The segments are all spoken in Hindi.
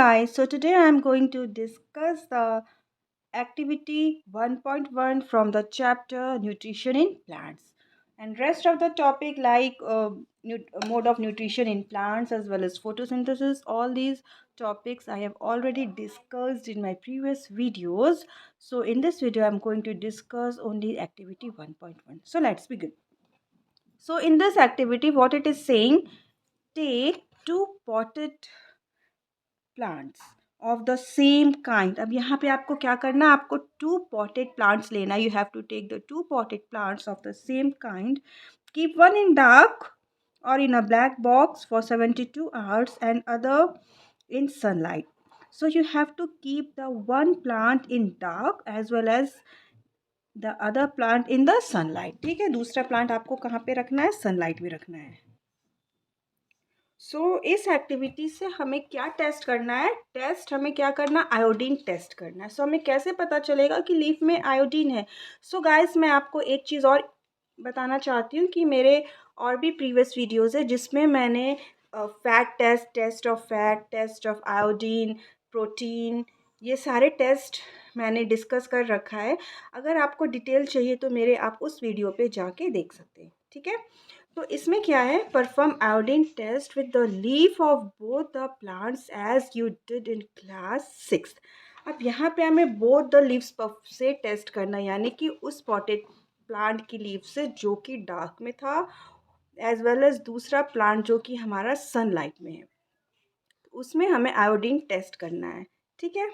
guys, so today I am going to discuss the activity 1.1 from the chapter Nutrition in Plants, and rest of the topic like mode of nutrition in plants as well as photosynthesis. All these topics I have already discussed in my previous videos. So in this video I'm going to discuss only activity 1.1. So let's begin. So in this activity what it is saying, take two potted plants of the same kind. अब यहाँ पे आपको क्या करना है, आपको टू पॉटेड प्लांट्स लेना. You have to take the two potted plants of the same kind, keep one in dark or in a black box for 72 hours and other in sunlight. So you have to keep the one plant in dark as well as the other plant in the sunlight. ठीक है, दूसरा प्लांट आपको कहाँ पे रखना है, सनलाइट में रखना है. इस एक्टिविटी से हमें क्या टेस्ट करना है, टेस्ट हमें क्या करना, आयोडीन टेस्ट करना है. हमें कैसे पता चलेगा कि लीफ में आयोडीन है. गाइस मैं आपको एक चीज़ और बताना चाहती हूँ कि मेरे और भी प्रीवियस वीडियोज़ है जिसमें मैंने fat test, test of fat, test of iodine, protein, ये सारे टेस्ट मैंने डिस्कस कर रखा है. अगर आपको डिटेल चाहिए तो मेरे आप उस वीडियो पे जाके देख सकते हैं. ठीक है, तो इसमें क्या है, perform iodine test with the leaf of both the plants as you did in class 6. अब यहाँ पे हमें बोथ द लीव्स से टेस्ट करना है, यानी कि उस पॉटेड प्लांट की लीफ से जो कि डार्क में था एज वेल एज दूसरा प्लांट जो कि हमारा सनलाइट में है, उसमें हमें आयोडीन टेस्ट करना है. ठीक है,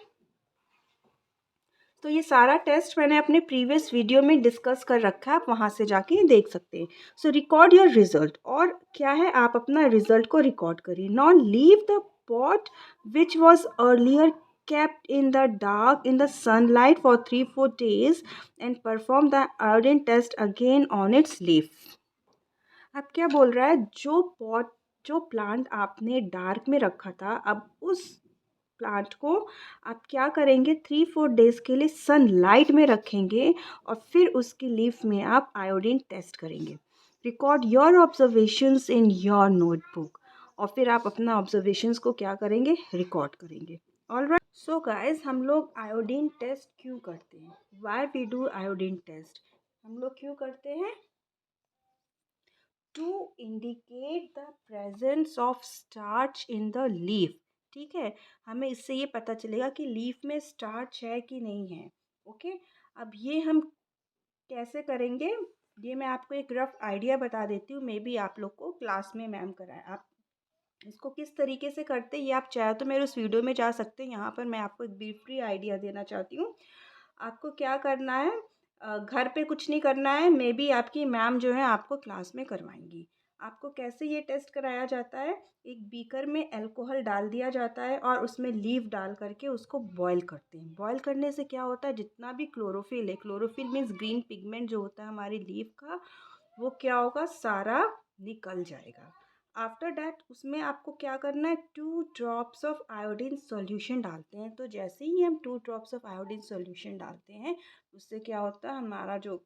तो ये सारा टेस्ट मैंने अपने प्रीवियस वीडियो में डिस्कस कर रखा है, आप वहाँ से जाके देख सकते हैं. रिकॉर्ड योर रिजल्ट, और क्या है, आप अपना रिजल्ट को रिकॉर्ड करिए. Not leave the pot which was earlier kept in the dark in the sunlight for 3-4 days and perform the iodine test again on its leaf. अब क्या बोल रहा है, जो प्लांट आपने डार्क में रखा था, अब उस प्लांट को आप क्या करेंगे, 3-4 डेज के लिए सनलाइट में रखेंगे और फिर उसकी लीफ में आप आयोडीन टेस्ट करेंगे. Record your observations in your notebook, और फिर आप अपना ऑब्जर्वेशंस को क्या करेंगे, रिकॉर्ड करेंगे. ऑलराइट, गाइस हम लोग आयोडीन टेस्ट क्यों करते हैं, why we do iodine test, हम लोग क्यों करते हैं, to indicate the presence of starch in the leaf. ठीक है, हमें इससे ये पता चलेगा कि लीफ में स्टार्च है कि नहीं है. ओके, अब ये हम कैसे करेंगे, ये मैं आपको एक रफ आइडिया बता देती हूँ. मे बी आप लोग को क्लास में मैम कराए. आप इसको किस तरीके से करते हैं, ये आप चाहे तो मेरे उस वीडियो में जा सकते हैं. यहाँ पर मैं आपको एक ब्रीफली आइडिया देना चाहती हूँ. आपको क्या करना है, घर पे कुछ नहीं करना है. मे बी आपकी मैम जो है आपको क्लास में करवाएंगी. आपको कैसे ये टेस्ट कराया जाता है, एक बीकर में अल्कोहल डाल दिया जाता है और उसमें लीफ डाल करके उसको बॉईल करते हैं. बॉईल करने से क्या होता है, जितना भी क्लोरोफिल है, क्लोरोफिल मीन्स ग्रीन पिगमेंट जो होता है हमारी लीफ का, वो क्या होगा, सारा निकल जाएगा. आफ्टर डैट उसमें आपको क्या करना है, 2 ड्रॉप्स ऑफ आयोडीन सॉल्यूशन डालते हैं. तो जैसे ही हम 2 ड्रॉप्स ऑफ आयोडीन सॉल्यूशन डालते हैं, उससे क्या होता है, हमारा जो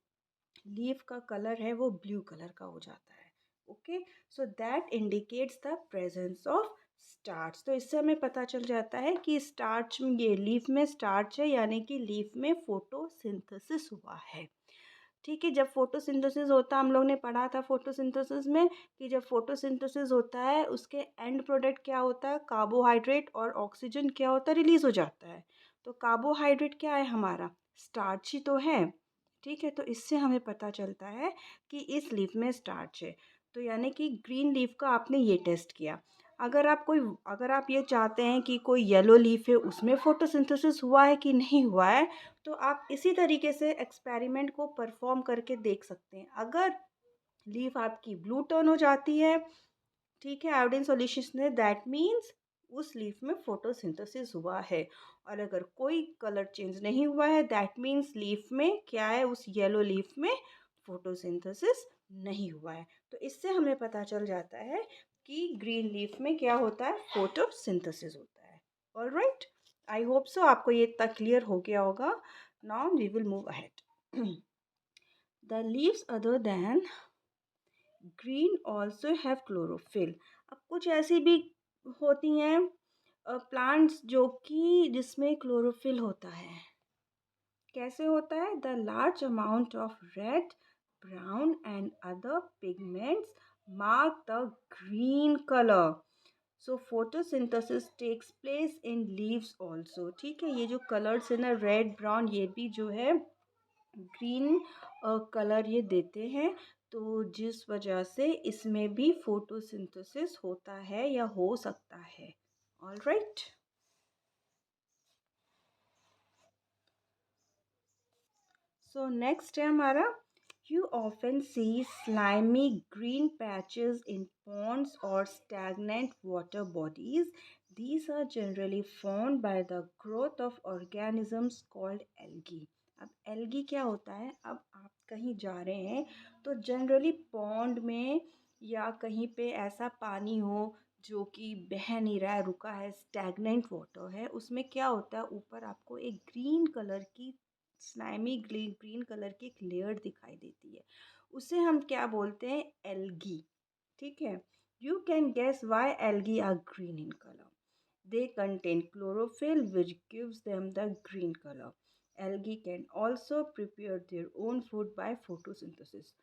लीफ का कलर है वो ब्लू कलर का हो जाता है. Okay, so that indicates the presence of starch. तो इससे हमें पता चल जाता है कि स्टार्च, ये लीफ में स्टार्च है, यानी कि लीफ में फोटोसिंथेसिस हुआ है. ठीक है, जब फोटोसिंथेसिस होता है, हम लोग ने पढ़ा था फोटोसिंथेसिस में कि जब फोटोसिंथेसिस होता है उसके एंड प्रोडक्ट क्या होता है, कार्बोहाइड्रेट और ऑक्सीजन क्या होता है, रिलीज हो जाता है. तो कार्बोहाइड्रेट क्या है हमारा, स्टार्च ही तो है. ठीक है, तो इससे हमें पता चलता है कि इस लीफ में स्टार्च है. तो यानी कि ग्रीन लीफ का आपने ये टेस्ट किया. अगर आप ये चाहते हैं कि कोई येलो लीफ है, उसमें फोटोसिंथेसिस हुआ है कि नहीं हुआ है, तो आप इसी तरीके से एक्सपेरिमेंट को परफॉर्म करके देख सकते हैं. अगर लीफ आपकी ब्लू टर्न हो जाती है, ठीक है, आयोडीन सॉल्यूशन ने, दैट मीन्स उस लीफ में फोटोसिंथेसिस हुआ है. और अगर कोई कलर चेंज नहीं हुआ है, दैट मीन्स लीफ में क्या है, उस येलो लीफ में फोटोसिंथेसिस नहीं हुआ है. तो इससे हमें पता चल जाता है कि ग्रीन लीफ में क्या होता है, फोटोसिंथेसिस होता है. ऑलराइट, आई होप सो आपको ये इतना क्लियर हो गया होगा. Now we will move ahead. The leaves other than green also have chlorophyll. अब कुछ ऐसी भी होती हैं प्लांट्स जो कि जिसमें क्लोरोफिल होता है। कैसे होता है? The large amount of red, brown and other pigments mark the green colour. So photosynthesis takes place in leaves also. ठीक है, ये जो कलर्स है ना, रेड ब्राउन, ये भी जो है ग्रीन कलर ये देते हैं। तो जिस वजह से इसमें भी फोटोसिंथेसिस होता है या हो सकता है। All right. सो नेक्स्ट है हमारा, you often see slimy green patches in ponds or stagnant water bodies. These are generally formed by the growth of organisms called algae. अब एल्गी क्या होता है? अब आप कहीं जा रहे हैं तो जनरली पॉन्ड में या कहीं पे ऐसा पानी हो जो कि बह नहीं रहा है, रुका है, स्टैगनेंट वाटर है, उसमें क्या होता है, ऊपर आपको एक ग्रीन कलर की स्लाइमी ग्रीन कलर की एक लेयर दिखाई देती है। उसे हम क्या बोलते हैं? एल्गी। ठीक है। You can guess why algae are green in colour. They contain chlorophyll which gives them the green colour. Algae can also prepare their own food by photosynthesis.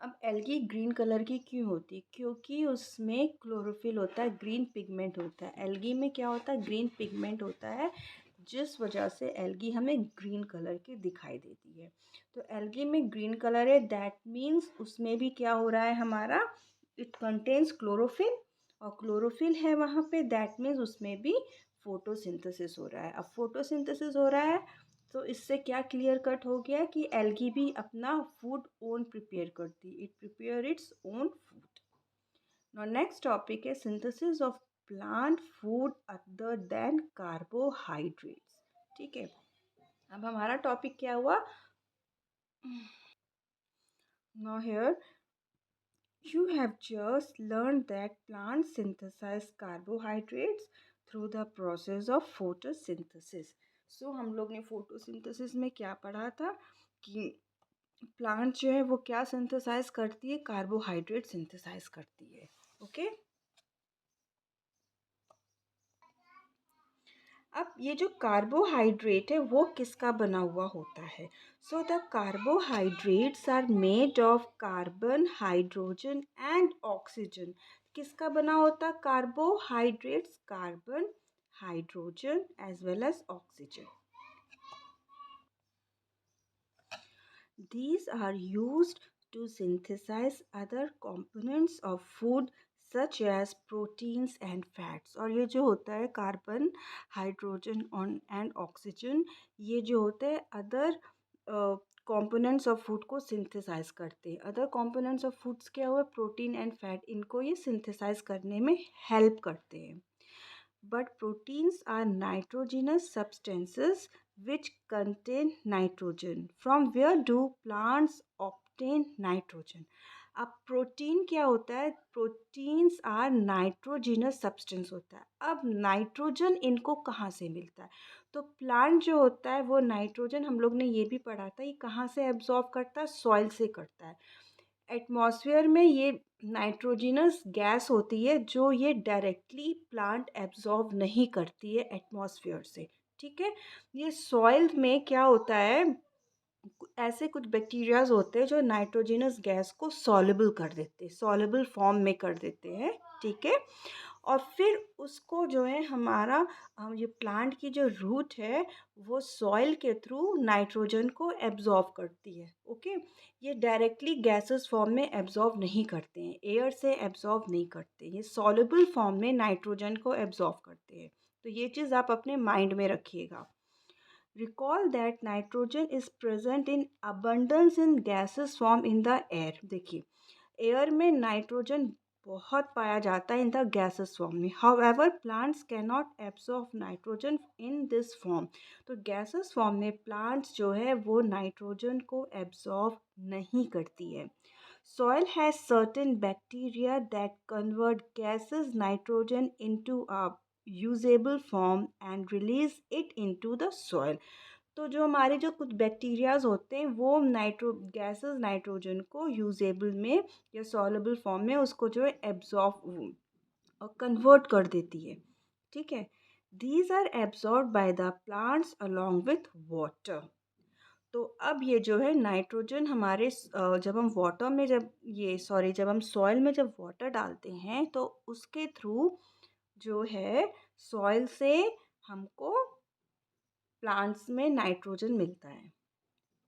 अब एल्गी ग्रीन कलर की क्यों होती है? क्योंकि उसमें क्लोरोफिल होता है, ग्रीन पिगमेंट होता है। एल्गी में क्या होता है? ग्रीन पिगमेंट होता है, जिस वजह से एल्गी हमें ग्रीन कलर की दिखाई देती है। तो एल्गी में ग्रीन कलर है, दैट मीन्स उसमें भी क्या हो रहा है हमारा? इट कंटेन्स क्लोरोफिल, और क्लोरोफिल है वहाँ पे, दैट मीन्स उसमें भी फोटोसिंथेसिस हो रहा है। अब फोटोसिंथेसिस हो रहा है तो इससे क्या क्लियर कट हो गया कि एल्गी भी अपना फूड ओन प्रिपेयर करती है, it prepare its own food. Now next topic है synthesis of plant food other than carbohydrates. ठीक है, अब हमारा टॉपिक क्या हुआ? Now here you have just learned that plants synthesize carbohydrates through the process of photosynthesis. So हम लोग ने photosynthesis में क्या पढ़ा था कि प्लांट जो है वो क्या सिंथेसाइज करती है? कार्बोहाइड्रेट सिंथेसाइज करती है। ओके। अब ये जो कार्बोहाइड्रेट है वो किसका बना हुआ होता है? So the carbohydrates are made of carbon, hydrogen and oxygen. किसका बना होता है carbohydrates? Carbon, hydrogen as well as oxygen. These are used to synthesize other components of food such as proteins and fats। और ये जो होता है कार्बन, हाइड्रोजन एंड ऑक्सीजन, ये जो होते हैं अदर कंपोनेंट्स ऑफ फूड को सिंथेसाइज करते हैं। अदर कंपोनेंट्स ऑफ फूड्स क्या हुआ? प्रोटीन एंड फैट, इनको ये सिंथेसाइज करने में हेल्प करते हैं। But proteins are nitrogenous substances which contain nitrogen. From where do plants obtain nitrogen? अब प्रोटीन क्या होता है? प्रोटीन्स आर नाइट्रोजिनस सब्सटेंस होता है। अब नाइट्रोजन इनको कहाँ से मिलता है? तो प्लांट जो होता है वो नाइट्रोजन, हम लोग ने ये भी पढ़ा था, ये कहाँ से एब्जॉर्ब करता है? सॉइल से करता है। एटमॉस्फेयर में ये नाइट्रोजिनस गैस होती है जो ये डायरेक्टली प्लांट एब्जॉर्ब नहीं करती है एटमॉस्फेयर से। ठीक है, ये सॉइल में क्या होता है, ऐसे कुछ बैक्टीरियाज होते हैं जो नाइट्रोजिनस गैस को सॉल्युबल कर देते हैं, सॉल्युबल फॉर्म में कर देते हैं। ठीक है, और फिर उसको जो है हमारा ये प्लांट की जो रूट है वो सॉइल के थ्रू नाइट्रोजन को एब्जॉर्ब करती है। ओके, ये डायरेक्टली गैसेस फॉर्म में एब्जॉर्ब नहीं करते हैं, एयर से एब्जॉर्ब नहीं करते, ये सॉल्युबल फॉर्म में नाइट्रोजन को एब्जॉर्ब करते हैं। तो ये चीज़ आप अपने माइंड में रखिएगा। Recall that nitrogen is present in abundance in gases form in the air। देखिए, एयर में नाइट्रोजन बहुत पाया जाता है इन द गैसेस फॉर्म में। However plants can not absorb nitrogen in this form. तो गैसेस फॉर्म में प्लांट्स जो है वो नाइट्रोजन को एब्सॉर्ब नहीं करती है। Soil has certain bacteria that convert gases nitrogen into a usable form and release it into the soil। तो जो हमारे जो कुछ बैक्टीरियाज होते हैं वो गैसेस नाइट्रोजन को यूजेबल में या सॉल्युबल फॉर्म में उसको जो है एब्जॉर्ब और कन्वर्ट कर देती है। ठीक है। These are absorb by the plants along with water. तो अब ये जो है नाइट्रोजन हमारे जब हम वाटर में जब ये सॉरी जब हम सॉइल में जब वाटर डालते हैं तो उसके थ्रू जो है सॉइल से हमको प्लांट्स में नाइट्रोजन मिलता है।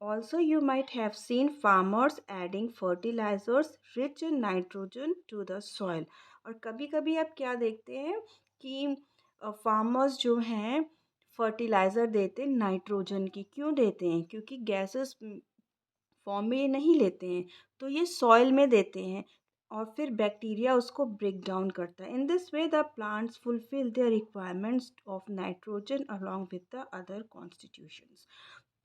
Also, you might have seen farmers adding fertilizers rich in nitrogen to the soil. और कभी कभी आप क्या देखते हैं कि फार्मर्स जो हैं फर्टिलाइज़र देते हैं नाइट्रोजन की। क्यों देते हैं? क्योंकि गैसेस फॉर्म में ये नहीं लेते हैं, तो ये सॉइल में देते हैं और फिर बैक्टीरिया उसको ब्रेक डाउन करता है। In this way the plants fulfil there requirements of nitrogen along with the other constitutions.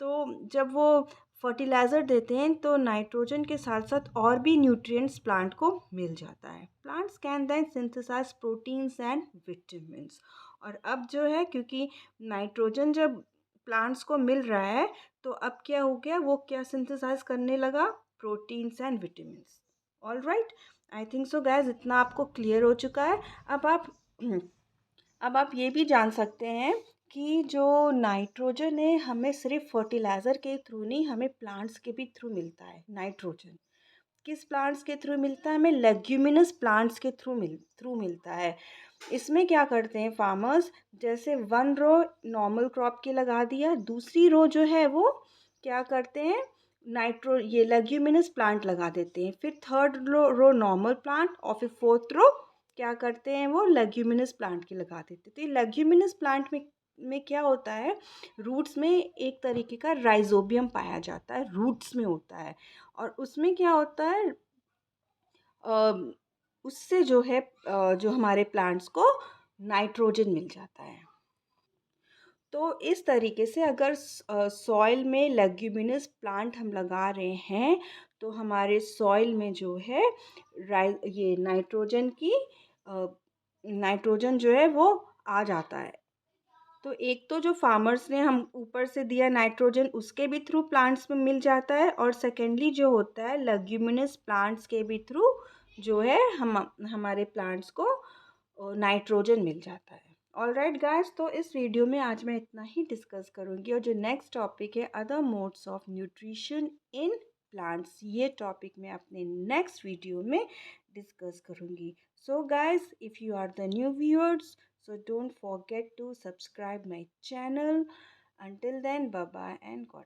तो जब वो फर्टिलाइज़र देते हैं तो नाइट्रोजन के साथ साथ और भी न्यूट्रिएंट्स प्लांट को मिल जाता है। Plants can then synthesise proteins and vitamins. और अब जो है क्योंकि नाइट्रोजन जब प्लांट्स को मिल रहा है तो अब क्या हो गया, वो क्या सिंथेसाइज करने लगा? Proteins and vitamins. All right, I think so gas इतना आपको क्लियर हो चुका है। अब आप अब आप ये भी जान सकते हैं कि जो नाइट्रोजन है हमें सिर्फ फर्टिलाइज़र के थ्रू नहीं, हमें प्लांट्स के भी थ्रू मिलता है नाइट्रोजन। किस प्लांट्स के थ्रू मिलता है? हमें लेग्यूमिनस प्लांट्स के थ्रू मिलता है। इसमें क्या करते हैं फार्मर्स, जैसे वन रो नॉर्मल क्रॉप की लगा दिया, दूसरी रो जो है वो क्या करते हैं, ये लेग्यूमिनस प्लांट लगा देते हैं। फिर थर्ड रो नॉर्मल प्लांट और फिर फोर्थ रो क्या करते हैं, वो लेग्यूमिनस प्लांट की लगा देते हैं। तो ये लेग्यूमिनस प्लांट में क्या होता है, रूट्स में एक तरीके का राइजोबियम पाया जाता है, रूट्स में होता है। और उसमें क्या होता है, उससे जो है जो हमारे प्लांट्स को नाइट्रोजन मिल जाता है। तो इस तरीके से अगर सॉइल में लेग्यूमिनस प्लांट हम लगा रहे हैं तो हमारे सॉइल में जो है ये नाइट्रोजन जो है वो आ जाता है। तो एक तो जो फार्मर्स ने हम ऊपर से दिया नाइट्रोजन उसके भी थ्रू प्लांट्स में मिल जाता है, और सेकेंडली जो होता है लेग्यूमिनस प्लांट्स के भी थ्रू जो है हमारे प्लांट्स को नाइट्रोजन मिल जाता है। ऑल राइट गाइस, तो इस वीडियो में आज मैं इतना ही डिस्कस करूँगी, और जो नेक्स्ट टॉपिक है other modes of nutrition in plants, ये टॉपिक मैं अपने नेक्स्ट वीडियो में डिस्कस करूँगी। So guys, if you are the new viewers, so don't forget to subscribe my channel. Until then, bye bye and God